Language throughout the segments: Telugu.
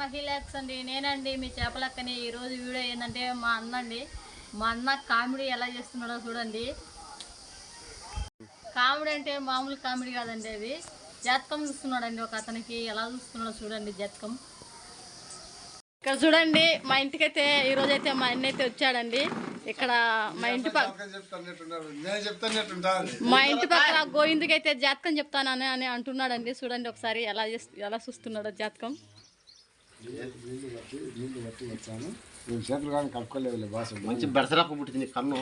మహిళాక్స్ అండి, నేనండి మీ చేపలక్కని. ఈరోజు వీడియో ఏంటంటే మా అన్న కామెడీ ఎలా చేస్తున్నాడో చూడండి. కామెడీ అంటే మామూలు కామెడీ కాదండి, అది జాతకం చూస్తున్నాడండి. ఒక అతనికి ఎలా చూస్తున్నాడో చూడండి జాతకం. ఇక్కడ చూడండి, మా ఇంటికైతే ఈరోజైతే మా అన్న అయితే వచ్చాడండి. ఇక్కడ మా ఇంటి పక్కన గోవిందుకి అయితే జాతకం చెప్తానని అని అంటున్నాడండి. చూడండి ఒకసారి ఎలా చూస్తున్నాడో జాతకం. మంచి బెడసరప్పు పుట్టింది కన్ను.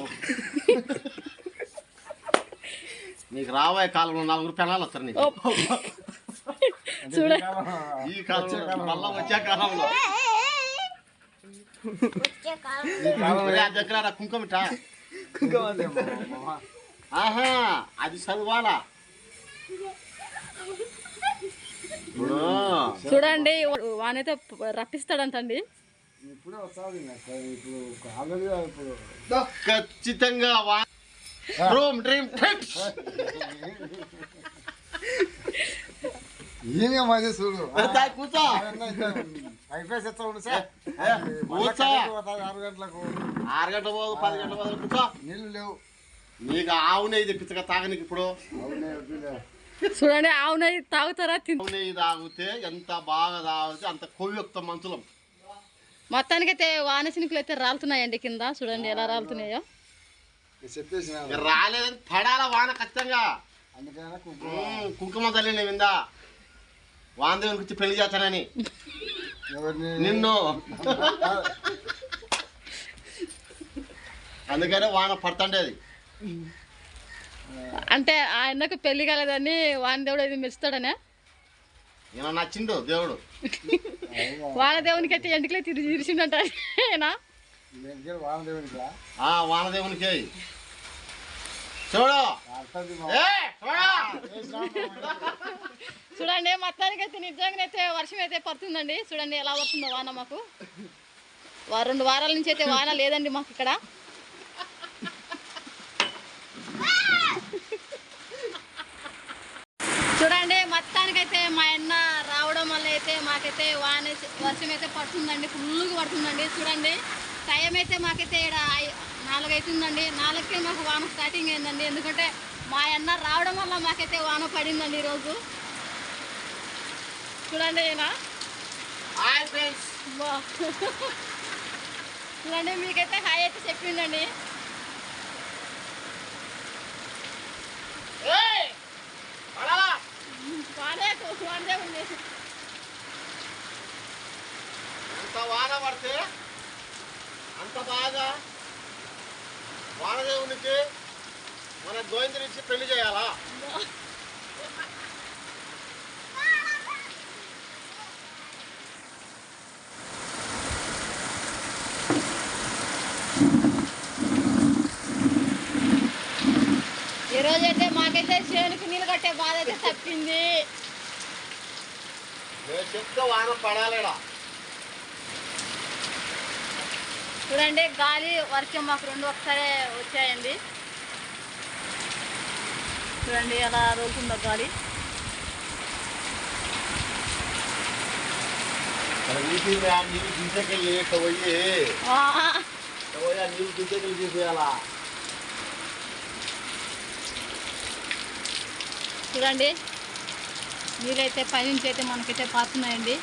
నీకు రాబోయే కాలంలో 4 పెనాలు వస్తారు నీకు. చూడండి ఈ కాలంలో మళ్ళా వచ్చే కాలంలో దగ్గర కుంకుమట ఆహా అది చదువాలా. చూడండి వానైతే రప్పిస్తాడంటండి. ఖచ్చితంగా డ్రీమ్ చూడు కూర్చో 6 గంటల పోదు 10 గంటల పోదు కూర్చో. నీళ్ళు లేవు. నీకు ఆవు నెయ్యి తెప్పించక తాగనికి ఇప్పుడు. చూడండి ఆవు నెయ్యి తాగుతారా? ఆవు నెయ్యి తాగితే ఎంత బాగా తాగితే అంత కొవ్వుక్త మనుషులం. మొత్తానికైతే వాన చినుకులు అయితే రాలుతున్నాయండి కింద. చూడండి ఎలా రాలుతున్నాయో. రాలేదని పడాల వాన ఖచ్చితంగా. కుంకుమ తల్లి విందా వాందేవునికి వచ్చి పెళ్లి చేస్తానని నిన్ను. అందుకనే వాన పడుతుండేది. అంటే ఆయనకు పెళ్లి కాలేదని వాన దేవుడు ఇది మెరుస్తాడనే ఈయన నచ్చిండు దేవుడు. వాన దేవునికి అయితే ఎంటికలే తిరిచిండంట. వానదేవునికి చూడు చూడండి. మొత్తానికి అయితే నిజంగా అయితే వర్షం అయితే పడుతుందండి. చూడండి ఎలా పడుతుందో వాన. మాకు 2 వారాల నుంచి అయితే వాన లేదండి మాకు ఇక్కడ. చూడండి మొత్తానికైతే మా అన్న రావడం వల్ల అయితే మాకైతే వర్షం అయితే పడుతుందండి. ఫుల్గా పడుతుందండి. చూడండి టైం అయితే మాకైతే ఇక్కడ 4 అవుతుందండి. 4కే మాకు వాన స్టార్టింగ్ అయిందండి. ఎందుకంటే మా అన్న రావడం వల్ల మాకైతే వాన పడిందండి ఈరోజు. చూడండి చూడండి మీకైతే హాయ్ అయితే చెప్పిందండి. అంత వాన పడితే అంత బాగా వానదేవునికి మన గోవిందునిచ్చి పెళ్లి చేయాలా? ఈరోజైతే మాకైతే చేనుకు నీళ్ళు కట్టే బాధ అయితే తప్పింది. నేను చెప్తే వాన పడాలేడా. చూడండి గాలి వర్షం మాకు 2 ఒకసారి వచ్చాయండి. చూడండి ఎలా రోజుందో గాలి. నీళ్ళు దించకెళ్ళి పోయి నీళ్ళు దించకెళ్ళి తీసేయాలా. చూడండి నీళ్ళైతే పైనుంచి అయితే మనకైతే పారుతున్నాయండి.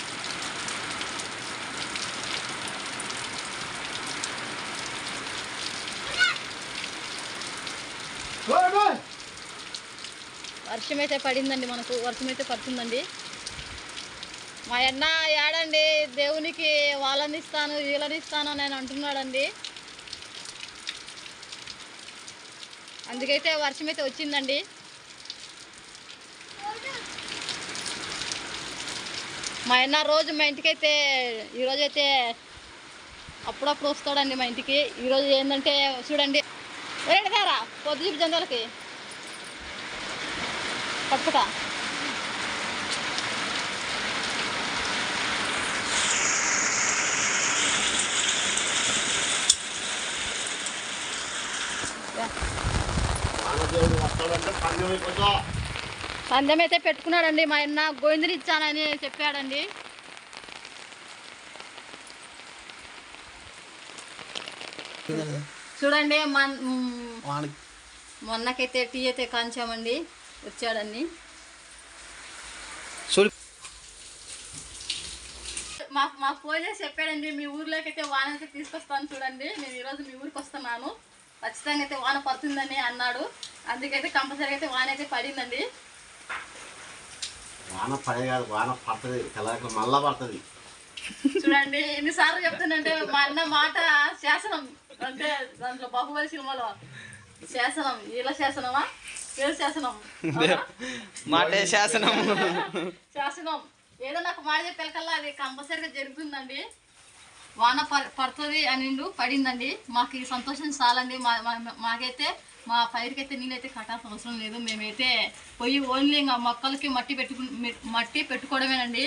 వర్షం అయితే పడిందండి. మనకు వర్షం అయితే పడుతుందండి. మా అన్న ఏడండి దేవునికి వాళ్ళని ఇస్తాను వీళ్ళని ఇస్తాను అని అంటున్నాడండి. అందుకైతే వర్షం అయితే వచ్చిందండి. మా అన్న రోజు మా ఇంటికైతే ఈరోజైతే అప్పుడప్పుడు వస్తాడండి మా ఇంటికి. ఈరోజు ఏంటంటే చూడండి రేడదారా పొద్దు జంతువులకి పట్టుక పందెం అయితే పెట్టుకున్నాడండి. మా అన్న గోవిందుని ఇచ్చానని చెప్పాడండి. చూడండి వానికి మొన్నకైతే టీ అయితే కాంచామండి, వచ్చాడని. చూడు మా ఫోన్ చేసి చెప్పాడండి, మీ ఊర్లోకి అయితే వాన అయితే తీసుకొస్తాను చూడండి, నేను ఈరోజు మీ ఊరికి వస్తున్నాను, ఖచ్చితంగా అయితే వాన పడుతుందని అన్నాడు. అందుకైతే కంపల్సరీ అయితే వాన అయితే పడిందండి. వాన పడే కాదు, వాన పడుతుంది, కలర్ మళ్ళా పడుతుంది. చూడండి ఎన్నిసార్లు చెప్తుందంటే మా అన్న మాట శాసనం, అంటే దాంట్లో బాహుబలి సినిమాలో శాసనం, ఇలా శాసనమా పేరు శాసనం, మాటే శాసనం. శాసనం ఏదో నాకు మాట చెప్పేకల్లా అది కంపల్సరీగా జరుగుతుందండి. వాన పడుతుంది అనిండు, పడిందండి. మాకు ఈ సంతోషం చాలండి. మాకైతే మా పైరుకి అయితే నీళ్ళైతే కట్టాల్సిన అవసరం లేదు. మేమైతే పోయి ఓన్లీ ఇంకా మొక్కలకి మట్టి పెట్టుకోవడమేనండి.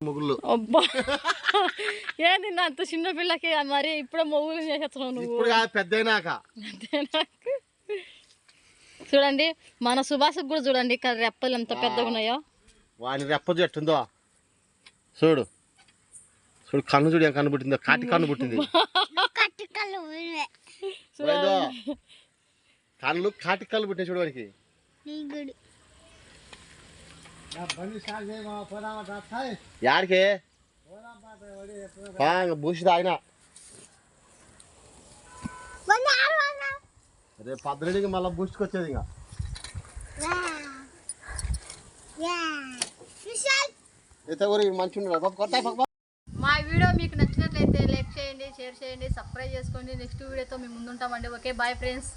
ముగ్గులు అబ్బా ఏంది అంత చిన్న పిల్లకి మరి ఇప్పుడే మొగ్గులు చేసేస్తున్నావు నువ్వు. పెద్దయినాక చూడండి మన సుభాషకు కూడా చూడండి ఇక్కడ రెప్పలు ఎంత పెద్దగా ఉన్నాయో. వాని రెప్ప చెట్టుందో చూడు, చూడు కన్ను చూడు, ఏం కన్ను పుట్టిందో, కాటి కన్ను పుట్టింది. కళ్ళు కాటి కళ్ళు పుట్టింది చూడు వానికి. యాడికి బూసి తాగిన రేపు పద్దరెడ్డికి మళ్ళీ బూస్ట్కి వచ్చేది. ఇంకా మంచి మా వీడియో మీకు నచ్చినట్లయితే లైక్ చేయండి, షేర్ చేయండి, సబ్స్క్రైబ్ చేసుకోండి. నెక్స్ట్ వీడియోతో మేము ముందుంటామండి. Okay bye friends.